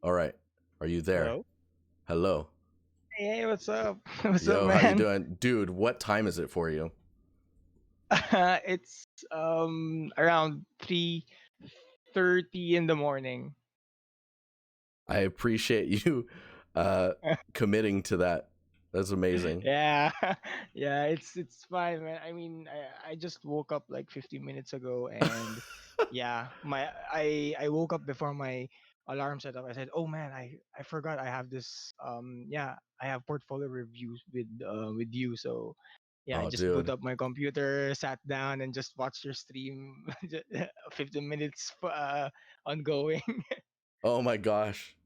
All right. Are you there? Hello. Hello. Hey, what's up? What's up, Yo, how you man? doing? Dude, what time is it for you? It's around 3:30 in the morning. I appreciate you uh committing to that. That's amazing. Yeah, yeah. It's fine, man. I mean, I just woke up like 15 minutes ago, and yeah, I woke up before my alarm set up. I said, "Oh man, I forgot I have this I have portfolio reviews with you." So yeah, I Oh, just boot dude. up my computer, sat down, and just watched your stream. 15 minutes ongoing. Oh my gosh.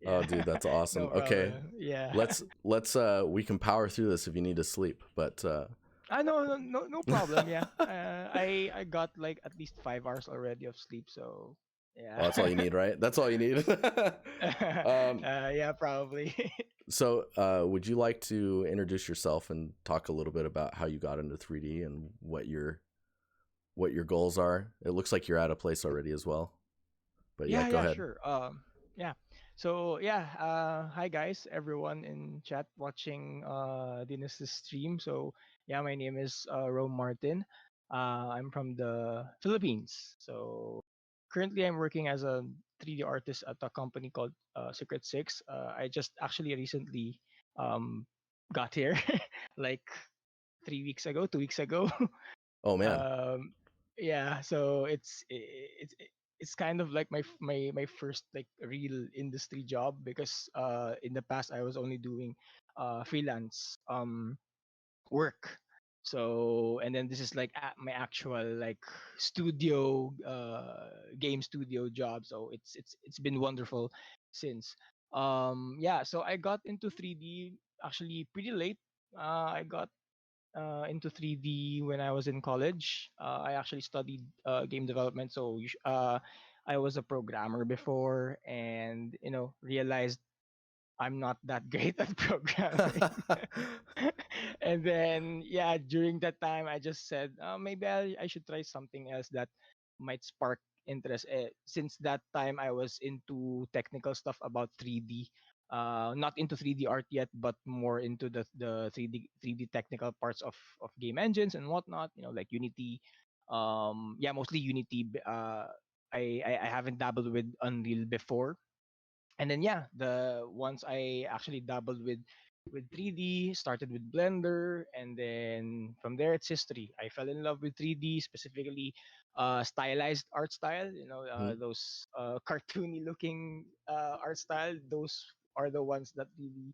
Oh, Yeah, dude, that's awesome. no Okay. problem. Yeah. Let's we can power through this if you need to sleep, but No problem. Yeah, I got like at least 5 hours already of sleep. So well, yeah, that's all you need, right? That's all you need. um yeah, probably. so would you like to introduce yourself and talk a little bit about how you got into 3D and what your goals are? It looks like you're at a place already as well. But yeah, Yeah, go yeah, ahead. sure. Yeah. So yeah, hi guys, everyone in chat watching Dinusty stream. So yeah, my name is Rome Martin. I'm from the Philippines. So currently, I'm working as a 3D artist at a company called Secret Six. I just actually recently um got here, like 3 weeks ago, 2 weeks ago. Oh man. um yeah, so it's kind of like my first like real industry job, because in the past I was only doing freelance work. So and then this is like my actual like studio game studio job. So it's been wonderful since. Yeah, so I got into 3D actually pretty late. I got into 3D when I was in college. I actually studied game development, so I was a programmer before, and realized I'm not that great at programming. And then yeah, during that time, I just said maybe I should try something else that might spark interest. Since that time, I was into technical stuff about 3D. Not into 3D art yet, but more into the 3D technical parts of game engines and whatnot. Like Unity. Yeah, mostly Unity. I haven't dabbled with Unreal before. And then yeah, the once I actually dabbled with 3D, started with Blender, and then from there it's history. I fell in love with 3D, specifically stylized art style. Mhm. Those cartoony looking art style. Those are the ones that really,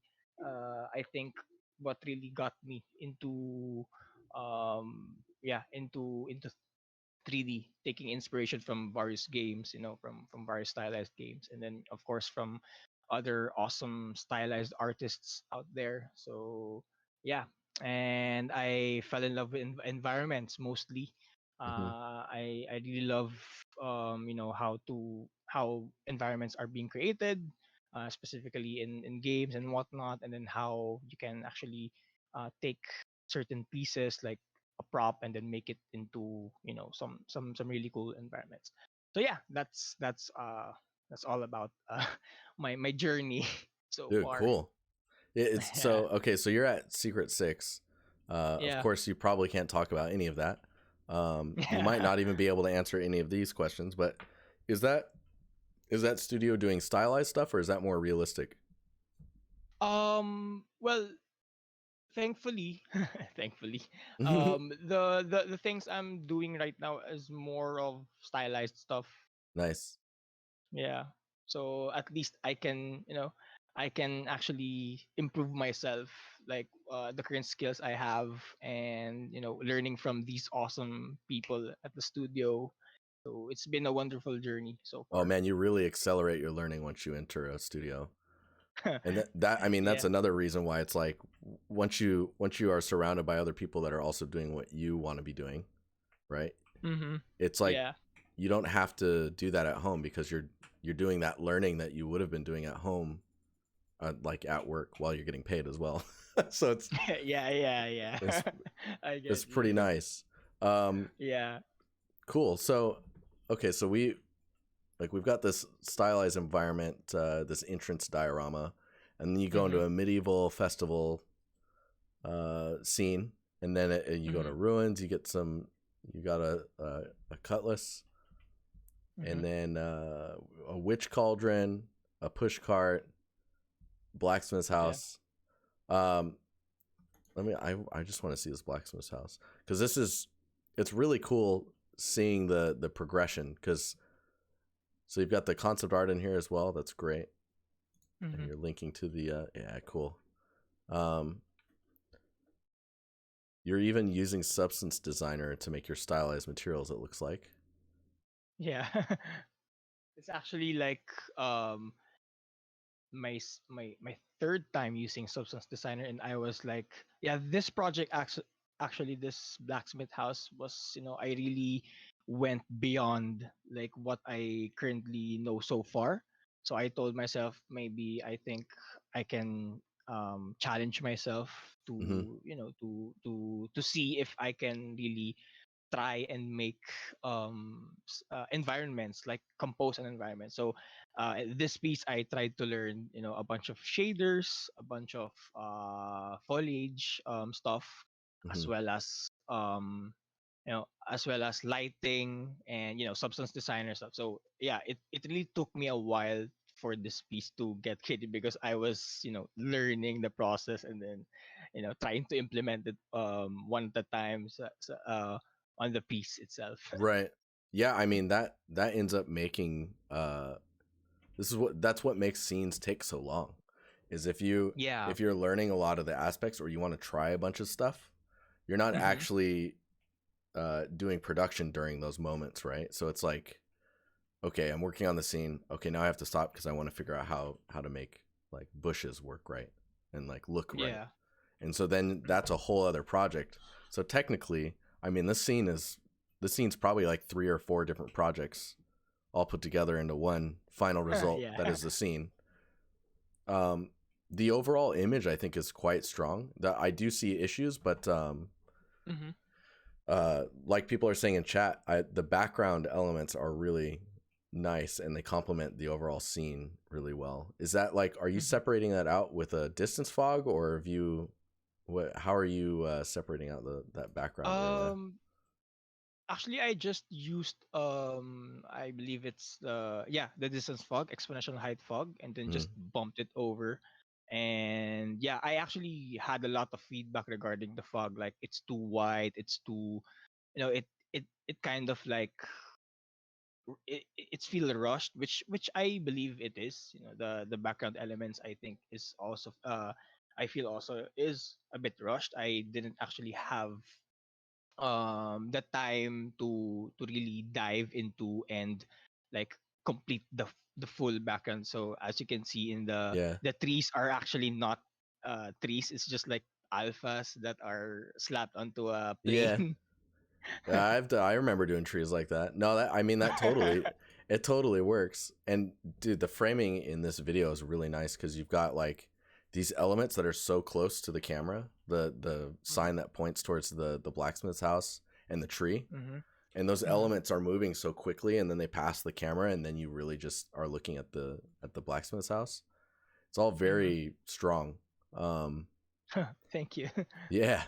I think, what really got me into 3D, taking inspiration from various games, from various stylized games, and then of course from other awesome stylized artists out there. So yeah, and I fell in love with environments mostly. Mhm. I really love how environments are being created, specifically in games and whatnot, and then how you can actually take certain pieces like a prop and then make it into some really cool environments. So yeah, that's all about my journey so Dude, far. cool. It's Yeah, so okay. So you're at Secret Six. Of yeah, course, you probably can't talk about any of that. You might yeah. not even be able to answer any of these questions. But is that is that studio doing stylized stuff or is that more realistic? Well, thankfully, thankfully, Mhm. the things I'm doing right now is more of stylized stuff. Nice. Yeah. So at least I can actually improve myself, like the current skills I have, and learning from these awesome people at the studio. So it's been a wonderful journey so Oh far. man, you really accelerate your learning once you enter a studio. And that I mean that's Yeah. another reason why it's like once you are surrounded by other people that are also doing what you want to be doing, right? Mhm. It's like Yeah. you don't have to do that at home because you're doing that learning that you would have been doing at home, like at work while you're getting paid as well. So Yeah, yeah, yeah. it's I it's get you. pretty nice. Um, Yeah. cool. So okay, so we like we've got this stylized environment, this entrance diorama, and then you go into Mhm. a medieval festival scene, and then you go to Mhm. ruins. You got a cutlass, and Mhm. then a witch cauldron, a push cart, blacksmith's Yeah. house. Um, I just want to see this blacksmith's house because it's really cool seeing the progression because so you've got the concept art in here as well. That's great, and Mhm. you're linking to the yeah, cool. Um, you're even using Substance Designer to make your stylized materials. It looks like. Yeah. It's actually like um my third time using Substance Designer, and I was like, yeah, this project actually this blacksmith house was, I really went beyond like what I currently know so far. So I told myself, maybe I think I can challenge myself Mm-hmm. to, to see if I can really try and make environments, like compose an environment. So this piece I tried to learn, a bunch of shaders, a bunch of foliage stuff, as Mm-hmm. well as as well as lighting and substance designer stuff. So yeah, it really took me a while for this piece to get created because I was learning the process, and then trying to implement it one at a time. On the piece itself. Right. Yeah, I mean that ends up making that's what makes scenes take so long. Is Yeah. if you're learning a lot of the aspects or you want to try a bunch of stuff, you're not Mm-hmm. actually doing production during those moments, right? So it's like, okay, I'm working on the scene. Okay, now I have to stop because I want to figure out how to make like bushes work right and like look right. Yeah. And so then that's a whole other project. So technically, I mean, this scene's probably like 3 or 4 different projects all put together into one final result that Yeah. is the scene. Um, the overall image I think is quite strong. That I do see issues, but Mm-hmm. like people are saying in chat, the background elements are really nice and they complement the overall scene really well. Is that like, are you Mm-hmm. separating that out with a distance fog, or have you how are you separating out that background area? Um. Actually, I just used I believe it's the distance fog, exponential height fog, and then Mm, just bumped it over. And yeah, I actually had a lot of feedback regarding the fog. Like, it's too white, it's too, it kind of like it's feel rushed, which I believe it is. The background elements, I think, is also I feel also is a bit rushed. I didn't actually have the time to really dive into and like complete the full background. So as you can see, in yeah, the trees are actually not trees, it's just like alphas that are slapped onto a yeah. plane. I remember doing trees like that. No, that I mean that totally it totally works. And dude, the framing in this video is really nice because you've got like these elements that are so close to the camera, the sign that points towards the blacksmith's house and the tree, Mm-hmm. and those Mm-hmm. elements are moving so quickly, and then they pass the camera, and then you really just are looking at the blacksmith's house. It's all Mm-hmm. very strong. Um, Thank you. yeah,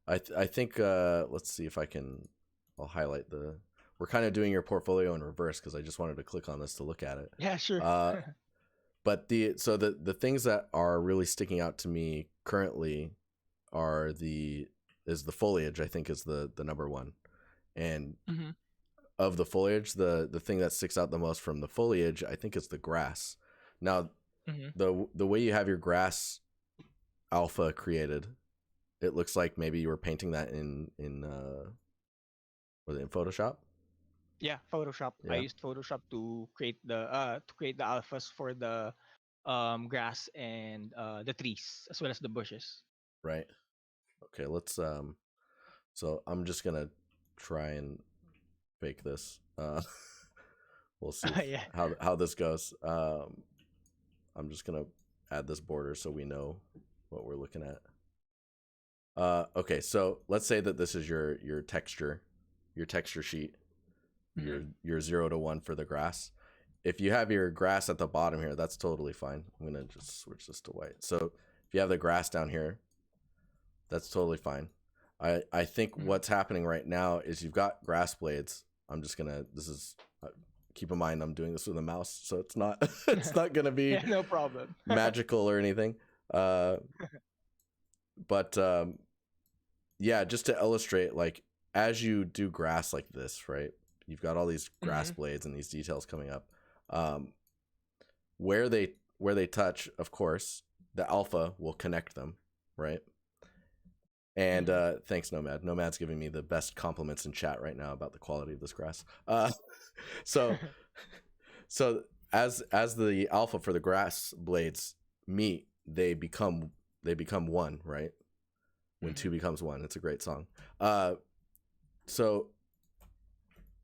I think let's see if I'll highlight the. We're kind of doing your portfolio in reverse because I just wanted to click on this to look at it. Yeah, sure. Uh, but the things that are really sticking out to me currently are the foliage. I think is the number one, and Mm-hmm. of the foliage, the thing that sticks out the most from the foliage, I think, is the grass. Now, Mm-hmm. the way you have your grass alpha created, it looks like maybe you were painting that in was it in Photoshop? Yeah, Photoshop. I Yeah, used Photoshop to create the alphas for the grass and the trees, as well as the bushes. right. Okay, let's so I'm just gonna try and fake this. We'll see Yeah. how this goes. I'm just gonna add this border so we know what we're looking at. Okay, so let's say that this is your texture sheet, Mm-hmm. your 0 to 1 for the grass. if you have your grass at the bottom here, that's totally fine. I'm gonna just switch this to white. So if you have the grass down here, that's totally fine. I think Mhm. what's happening right now is you've got grass blades. I'm just gonna. This is keep in mind I'm doing this with a mouse, so it's not it's not gonna be Yeah, no problem. magical or anything. Uh, but yeah, just to illustrate, like as you do grass like this, right? You've got all these grass Mhm. blades and these details coming up. Um, where they touch, of course, the alpha will connect them, right? And Mhm. thanks, Nomad. Nomad's giving me the best compliments in chat right now about the quality of this grass. So so as the alpha for the grass blades meet, they become one, right? When two Mhm. becomes one, it's a great song. Uh, so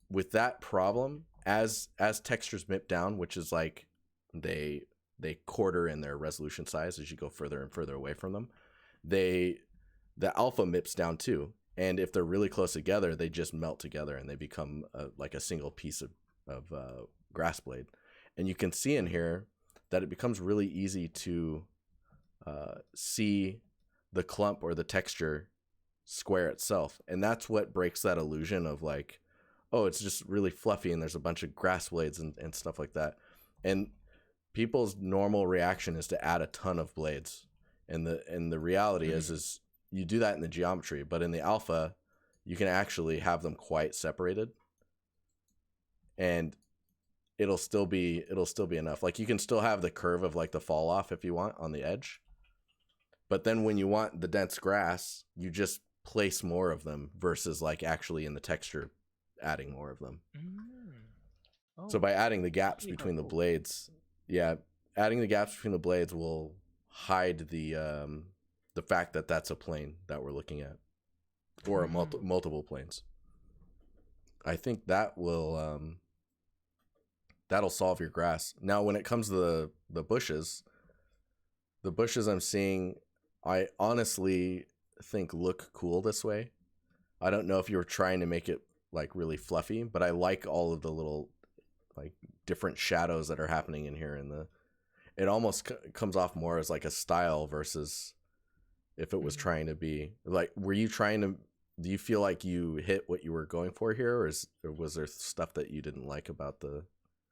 with that problem, as textures mip down, which is like they they quarter in their resolution size as you go further and further away from them, they the alpha mips down too. And if they're really close together, they just melt together and they become like a single piece of grass blade. And you can see in Mhm. here that it becomes really easy to see the clump or the texture square itself. And that's what breaks that illusion of like, oh, it's just really fluffy and there's a bunch of grass blades and stuff like that. And people's normal reaction is to add a ton of blades. And the reality Mhm. is you do that in the geometry, but in the alpha, you can actually have them quite separated and it'll still be enough. Like you can still have the curve of like the fall off if you want on the edge. But then when you want the dense grass, you just place more of them versus like actually in the texture adding more of them. Mm. So Oh, by adding the that's gaps really between the helpful. blades, yeah, adding the gaps between the blades will hide the fact that that's a plane that we're looking at, or a Mm. multiple planes. I think that'll solve your grass. Now, when it comes to the bushes I'm seeing, I honestly think look cool this way. I don't know if you were trying to make it like really fluffy, but I like all of the little like different shadows that are happening in here, and the it almost comes off more as like a style versus if it was Mhm. trying to be like, were you trying to, do you feel like you hit what you were going for here, or was there stuff that you didn't like about the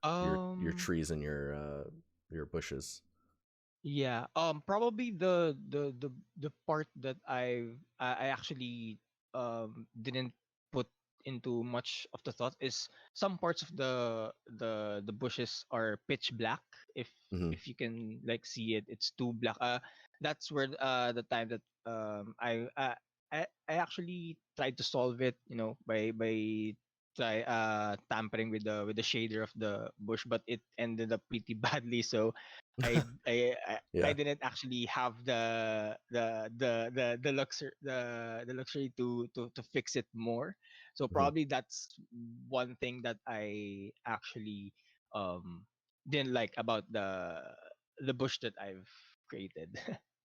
your Um. trees and your bushes? Yeah. Probably the part that I actually didn't put into much of the thought is some parts of the bushes are pitch black. If Mm-hmm. if you can like see it, it's too black. That's where the time that I actually tried to solve it, by try tampering with the shader of the bush, but it ended up pretty badly. So I Yeah. didn't actually have the luxury to fix it more. So Mm-hmm. probably that's one thing that I actually um didn't like about the bush that I've created.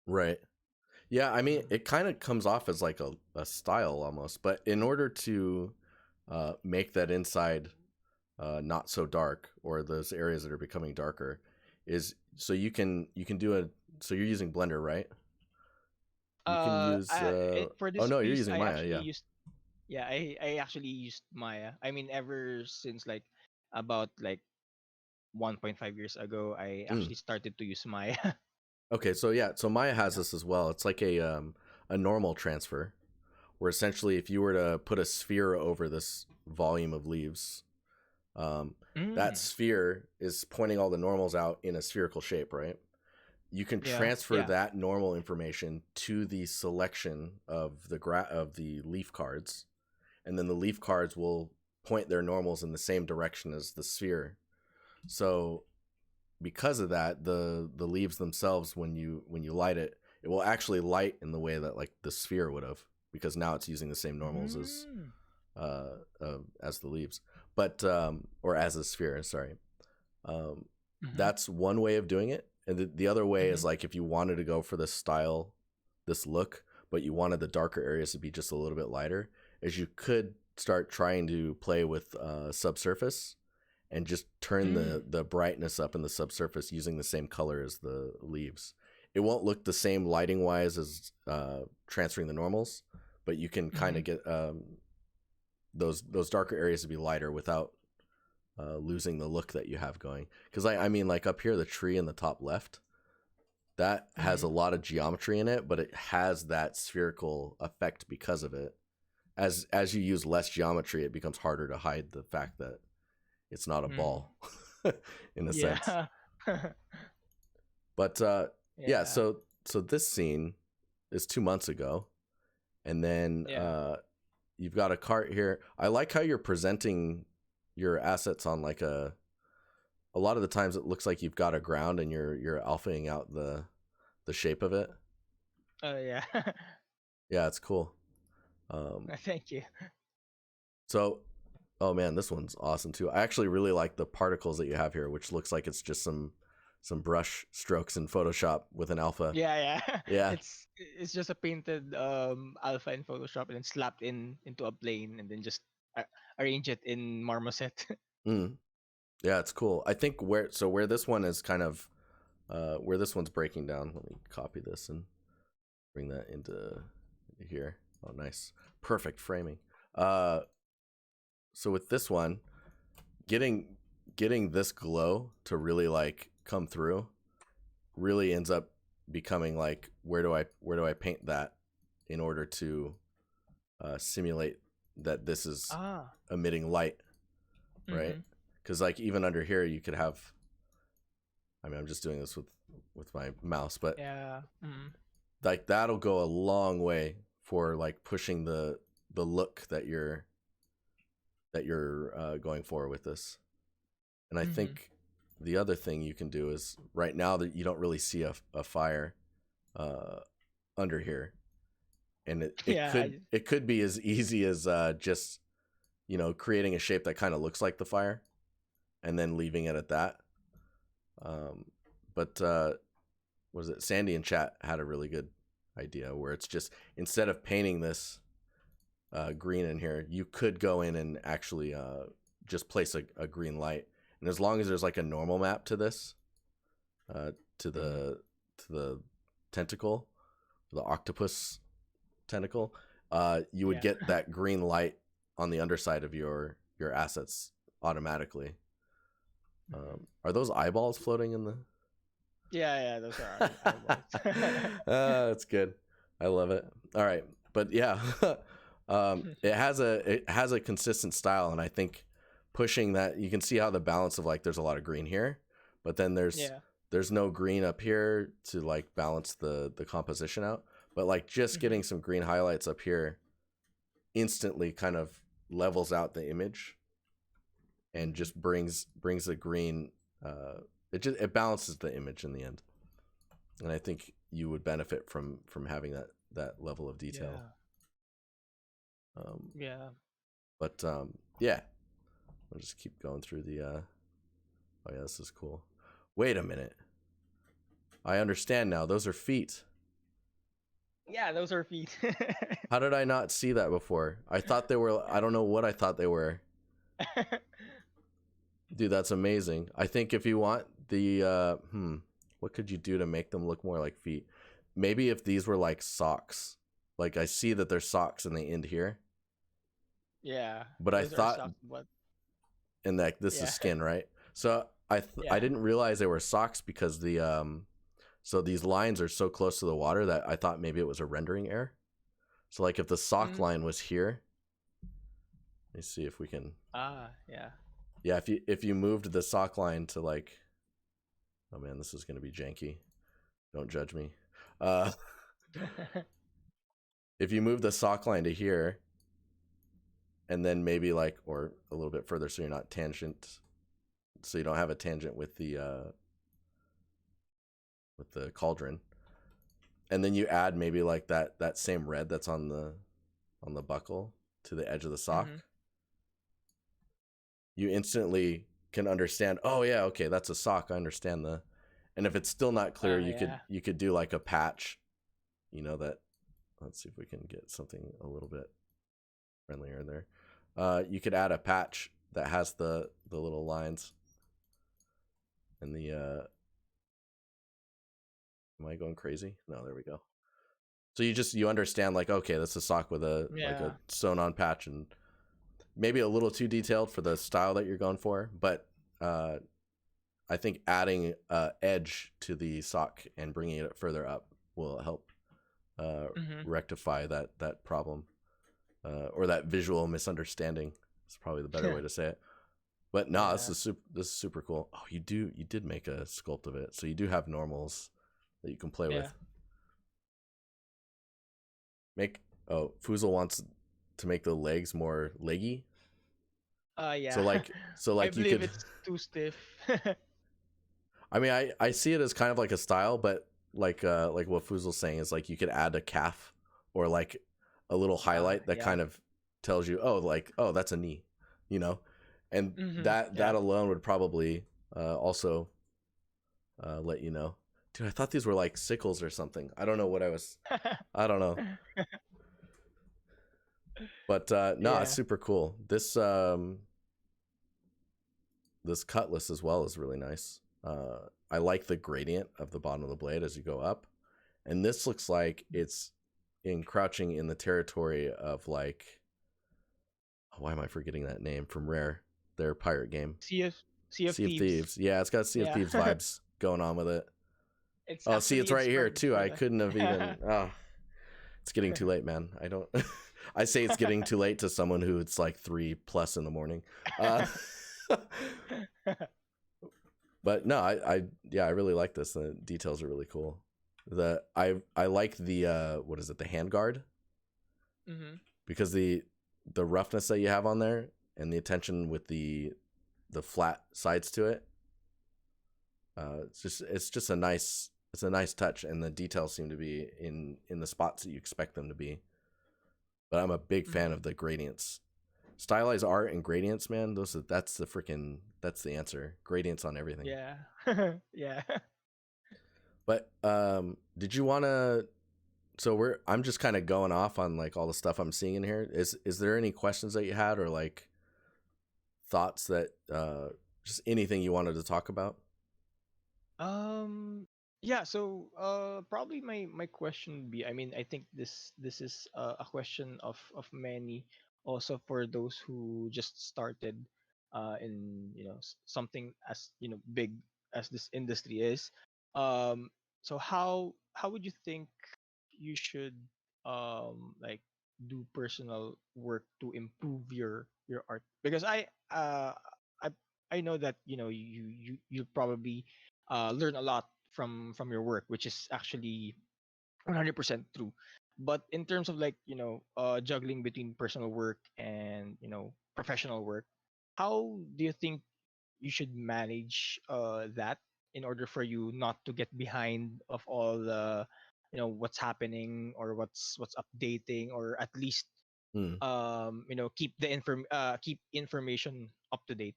Right. Yeah, I mean, Mhm. it kind of comes off as like a style almost, but in order to make that inside not so dark, or those areas that are becoming darker, is so you can do a, so you're using Blender, right? You can use For oh this no, you're piece, using I Maya, actually yeah. used yeah, I actually used Maya. I mean, ever since like about like 1.5 years ago, I Mm. actually started to use Maya. Okay, so yeah, so Maya has Yeah. this as well. It's like a normal transfer, where essentially if you were to put a sphere over this volume of leaves, um, that Mm. sphere is pointing all the normals out in a spherical shape, right? You can Yeah. transfer Yeah. that normal information to the selection of the leaf cards, and then the leaf cards will point their normals in the same direction as the sphere. So because of that, the leaves themselves, when you light it, it will actually light in the way that like the sphere would have, because now it's using the same normals Mm. as the leaves, but or as a sphere. Sorry. Um, Mhm. that's one way of doing it, and the other way is Mhm. like if you wanted to go for this style, this look, but you wanted the darker areas to be just a little bit lighter, is you could start trying to play with subsurface and just turn Mm. the brightness up in the subsurface using the same color as the leaves. It won't look the same lighting wise as transferring the normals, but you can kind Mm-hmm. of get those darker areas to be lighter without losing the look that you have going. Because I mean, like up here, the tree in the top left, that has Mm-hmm. a lot of geometry in it, but it has that spherical effect because of it. As you use less geometry, it becomes harder to hide the fact that it's not a Mm. ball, in a sense. Yeah. But yeah, Yeah. so this scene is 2 months ago, and then Yeah. you've got a cart here. I like how you're presenting your assets on like a lot of the times it looks like you've got a ground and you're alphaing out the shape of it. Oh yeah. Yeah, it's cool. Um, Thank you. so, oh man, this one's awesome too. I actually really like the particles that you have here, which looks like it's just some brush strokes in Photoshop with an alpha. Yeah, yeah. Yeah. It's just a painted alpha in Photoshop and then slapped into a plane and then just uh, arrange it in Marmoset. Mm. Yeah, it's cool. I think where this one is kind of where this one's breaking down. Let me copy this and bring that into here. Oh, nice, perfect framing. Uh, so with this one, getting this glow to really like come through really ends up becoming like where do I paint that in order to simulate that this is Ah. emitting light, right? Mhm. Because like even under here you could have, I mean I'm just doing this with my mouse, but Yeah. Mhm. like that'll go a long way for like pushing the look that you're going for with this. And I Mhm. think the other thing you can do is right now that you don't really see a fire uh, under here, and Yeah, I it could be as easy as just creating a shape that kind of looks like the fire, and then leaving it at that. Um, but was it Sandy in chat had a really good idea where it's just instead of painting this green in here, you could go in and actually just place a green light, and as long as there's like a normal map to this, uh, to Mhm. the tentacle, the octopus tentacle, you would Yeah. get that green light on the underside of your assets automatically. Mhm. Are those eyeballs floating in the? Yeah, yeah, those are our eyeballs. That's good. I love it. All right, but yeah, it has a consistent style, and I think pushing that, you can see how the balance of like there's a lot of green here, but then Yeah. there's no green up here to like balance the composition out. But like just Mhm. getting some green highlights up here instantly kind of levels out the image and Mhm. just brings the green. It balances the image in the end, and I think you would benefit from having that level of detail. Yeah. Um, Yeah. but yeah, I'll just keep going through the. Oh yeah, this is cool. Wait a minute, I understand now. Those are feet. Yeah, those are feet. How did I not see that before? I thought they were. I don't know what I thought they were. Dude, that's amazing. I think if you want the what could you do to make them look more like feet? Maybe if these were like socks. Like I see that there's socks and they end here. Yeah, But I those are thought, socks, but and like this is yeah. skin, right? So I Yeah. didn't realize they were socks because the so these lines are so close to the water that I thought maybe it was a rendering error. So like if the sock Mm. line was here, let me see if we can. Ah, yeah. Yeah, if you moved the sock line to like, oh man, this is gonna be janky. Don't judge me. Uh, if you move the sock line to here, and then maybe like, or a little bit further, so you're not tangent, so you don't have a tangent with the cauldron, and then you add maybe like that same red that's on the buckle to the edge of the Mhm. sock, you instantly can understand. Oh yeah, okay, that's a sock. I understand the. And if it's still not clear, Yeah. you could do like a patch, that. Let's see if we can get something a little bit friendlier there. You could add a patch that has the little lines and the am I going crazy? No, there we go. So you understand like, okay, that's a sock with a Yeah. sewn on patch, and maybe a little too detailed for the style that you're going for, but I think adding edge to the sock and bringing it further up will help Mm-hmm. rectify that problem or that visual misunderstanding. Is probably the better way to say it. But no, Yeah. this is super cool. Oh, you did make a sculpt of it, so you do have normals that you can play Yeah. with. Make Fuzel wants to make the legs more leggy. So Yeah. like I you believe could. it's too stiff. I mean, I see it as kind of like a style, but like what Fuzel's saying is like you could add a calf or like a little highlight that Yeah. kind of tells you, oh, like, oh, that's a knee, you know, and Mm-hmm. that Yeah. alone would probably also let you know. Dude, I thought these were like sickles or something. I don't know what I don't know, but no, it's Yeah. super cool. This cutlass as well is really nice. I like the gradient of the bottom of the blade as you go up, and this looks like it's encroaching in the territory of like, why am I forgetting that name from Rare, their pirate game, Sea of Sea of Sea of Thieves. Thieves. Yeah, it's got Sea of Yeah. Thieves vibes going on with it. It's Oh, see, it's actually right here inspired too. for I the. couldn't have even. Oh, it's getting too late, man. I don't. I say it's getting too late to someone who it's like 3+ in the morning. Uh, but no, I really like this. The details are really cool. I like the what is it, the handguard, Mm-hmm. because the roughness that you have on there and the attention with the flat sides to it. It's just a nice touch, and the details seem to be in the spots that you expect them to be. But I'm a big fan Mm-hmm. of the gradients. Stylized art and gradients, man. That's the answer. Gradients on everything. Yeah. Yeah. But did you want to? So I'm just kind of going off on like all the stuff I'm seeing in here. Is there any questions that you had, or like thoughts that just anything you wanted to talk about? Um. Yeah. So, probably my question would be. I mean, I think this is a question of many, also for those who just started, in something as big as this industry is. So how would you think you should like do personal work to improve your art? Because I I know that you probably learn a lot from your work, which is actually 100% true. But in terms of like juggling between personal work and professional work, how do you think you should manage that in order for you not to get behind of all the what's happening, or what's updating, or at least Hmm. keep information up to date,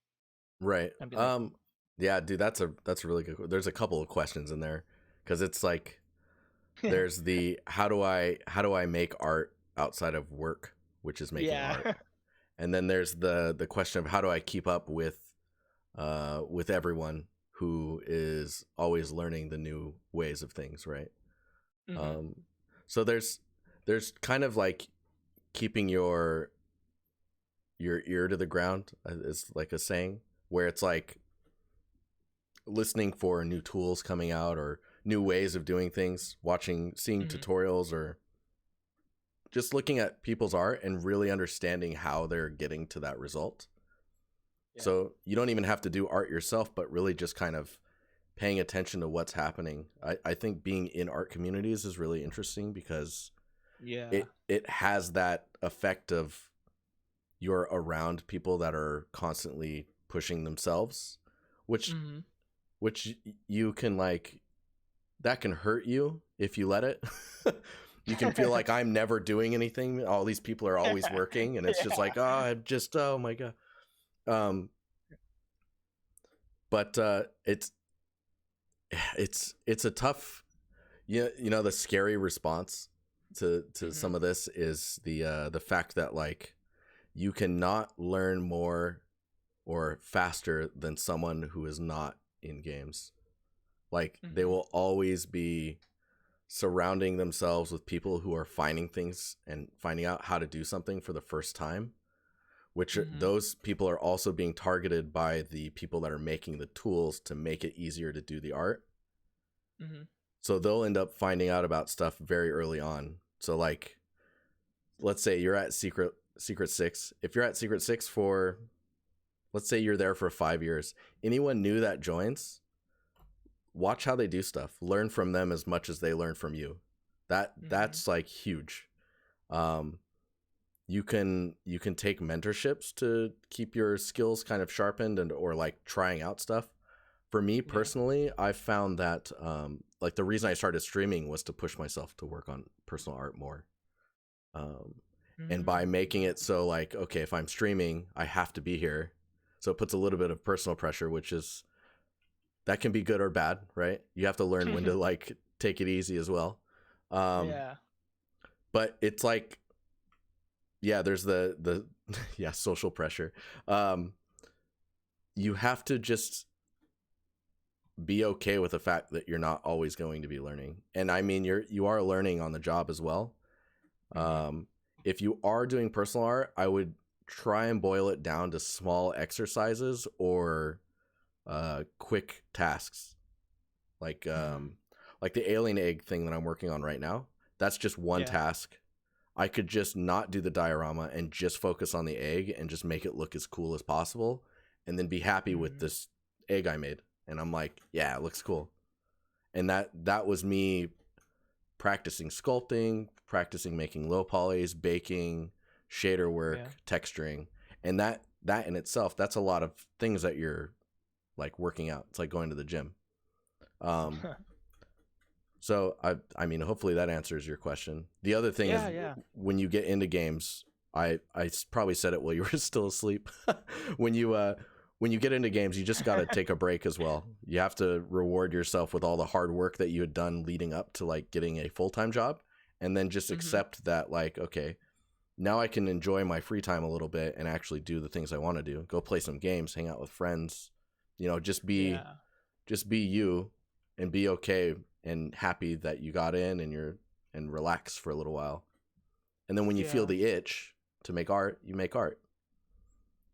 Right. something like Yeah, dude, that's a really good. There's a couple of questions in there because it's like that. there's the how do I make art outside of work, which is making Yeah. art, and then there's the question of how do I keep up with everyone who is always learning the new ways of things, right? Hmm. Um, so there's kind of like keeping your ear to the ground is like a saying, where it's like listening for new tools coming out or new ways of doing things, seeing Hmm. tutorials, or just looking at people's art and really understanding how they're getting to that result. Yeah. So you don't even have to do art yourself, but really just kind of paying attention to what's happening. I think being in art communities is really interesting because Yeah. it has that effect of you're around people that are constantly pushing themselves, which Hmm. which you can like, that can hurt you if you let it. You can feel like I'm never doing anything. All these people are always working, and it's just Yeah. like, oh my god. Um, but it's a tough, the scary response to Hmm. some of this is the fact that like you cannot learn more or faster than someone who is not in games. Like they Mhm. will always be surrounding themselves with people who are finding things and finding out how to do something for the first time, which Mhm. those people are also being targeted by the people that are making the tools to make it easier to do the art. Mhm. So they'll end up finding out about stuff very early on. So like let's say you're at Secret 6. If you're at Secret 6 for, let's say you're there for 5 years, anyone new that joins, watch how they do stuff. Learn from them as much as they learn from you. Mhm. That's like huge. Um you can take mentorships to keep your skills kind of sharpened and or like trying out stuff. For me Yeah. personally, I found that like the reason I started streaming was to push myself to work on personal art more. Um, and by Mm. making it so like, okay, if I'm streaming, I have to be here. So it puts a little bit of personal pressure, which is that can be good or bad, right? You have to learn when to like take it easy as well. Um, Yeah. but it's like, yeah, there's the yeah, social pressure. Um, you have to just be okay with the fact that you're not always going to be learning. And I mean, you are learning on the job as well. Mhm. Um, if you are doing personal art, I would try and boil it down to small exercises or quick tasks, like Mhm. um, like the alien egg thing that I'm working on right now. That's just one Yeah. task. I could just not do the diorama and just focus on the egg and just make it look as cool as possible, and then be happy with Mhm. this egg I made. And I'm like, yeah, it looks cool. And that was me practicing sculpting, practicing making low polys, baking, shader Yeah. work, texturing, and that in itself, that's a lot of things that you're like working out. It's like going to the gym. Um, so I mean, hopefully that answers your question. The other thing is Yeah. Yeah. when you get into games, I probably said it while you were still asleep. when you when you get into games, you just got to take a break as well. You have to reward yourself with all the hard work that you had done leading up to like getting a full-time job, and then just Mhm. accept that like, okay, now I can enjoy my free time a little bit and actually do the things I want to do. Go play some games, hang out with friends, Yeah. just be you and be okay and happy that you got in and you're and relax for a little while. And then when you feel Yeah. the itch to make art, you make art.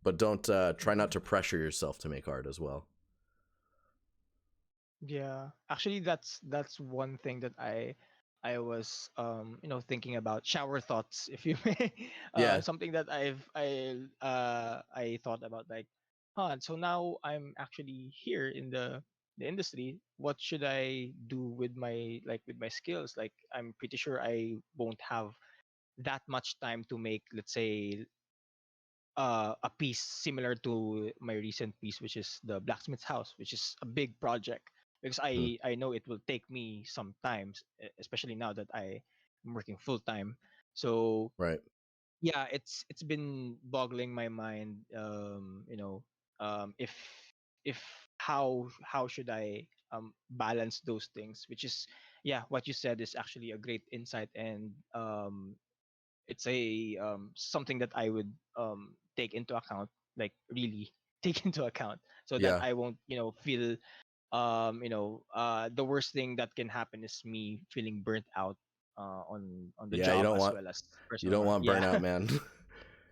But don't try not Mhm. to pressure yourself to make art as well. Yeah. Actually, that's one thing that I was thinking about, shower thoughts, if you may. Yeah, Something that I thought about, like, so now I'm actually here in the industry. What should I do with my skills? Like, I'm pretty sure I won't have that much time to make, let's say, a piece similar to my recent piece, which is the blacksmith's house, which is a big project, because mm, I know it will take me some time, especially now that I am working full time. So right. yeah, it's been boggling my mind. If how should I balance those things, which is, yeah, what you said is actually a great insight, and it's a something that I would take into account, like, really take into account, so that Yeah, I won't feel the worst thing that can happen is me feeling burnt out on the yeah. job as well as You personal don't art. want Yeah. burnout, man.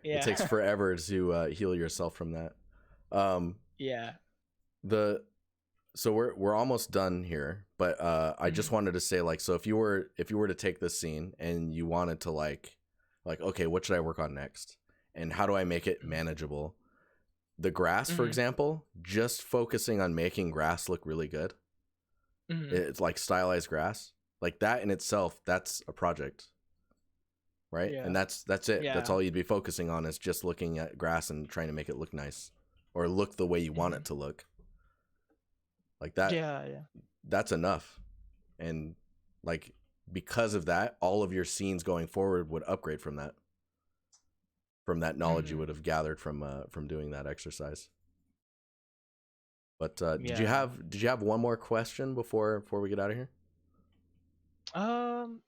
It takes Yeah. forever to heal yourself from that. Um, Yeah. the so we're almost done here, but I just Mhm. wanted to say like, so if you were to take this scene and you wanted to like okay, what should I work on next, and how do I make it Mhm. manageable? The grass, for Mhm. example, just focusing on making grass look really good. Mhm. It's like stylized grass, like that in itself. That's a project, right? And Yeah. that's it. That's Yeah. all you'd be focusing on is just looking at grass and trying to make it look nice or look the way you want it Mhm. to look. Like that. Yeah. Yeah. That's enough. And like because of that, all of your scenes going forward would upgrade from that knowledge you Mhm. would have gathered from doing that exercise. But Yeah. did you have one more question before we get out of here? Um.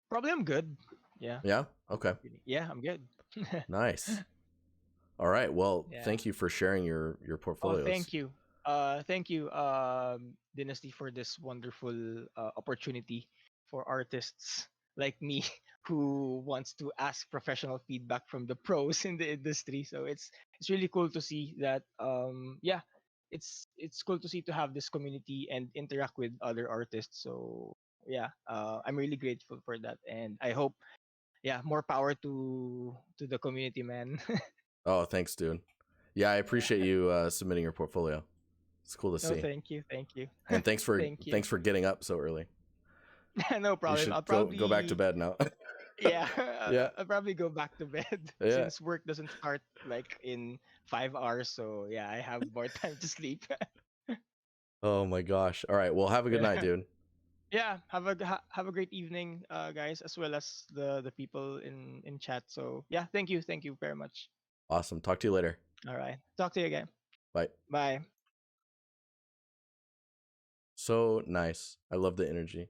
Probably I'm good. Yeah. Yeah. Okay. Yeah, I'm good. Nice. All right. Well, Yeah. thank you for sharing your Oh, portfolios. thank you. Thank you, Dynasty, for this wonderful opportunity for artists like me who wants to ask professional feedback from the pros in the industry. So it's really cool to see that. Yeah, it's cool to see to have this community and interact with other artists. So yeah, I'm really grateful for that, and I hope, yeah, more power to the community, man. Oh, thanks, dude. Yeah, I appreciate Yeah. you submitting your portfolio. It's cool to No, see. thank you, And thank you. thanks for getting up so early. No You problem. should I'll go back to probably, bed now. yeah, Yeah. I'll probably go back to bed Yeah. since work doesn't start like in 5 hours. So yeah, I have more time to sleep. Oh my gosh. All right. Well, have a good night, Yeah, dude. yeah. Have a great evening, guys, as well as the people in chat. So yeah, thank you very much. Awesome. Talk to you later. All right, talk to you again. Bye. Bye. So nice. I love the energy.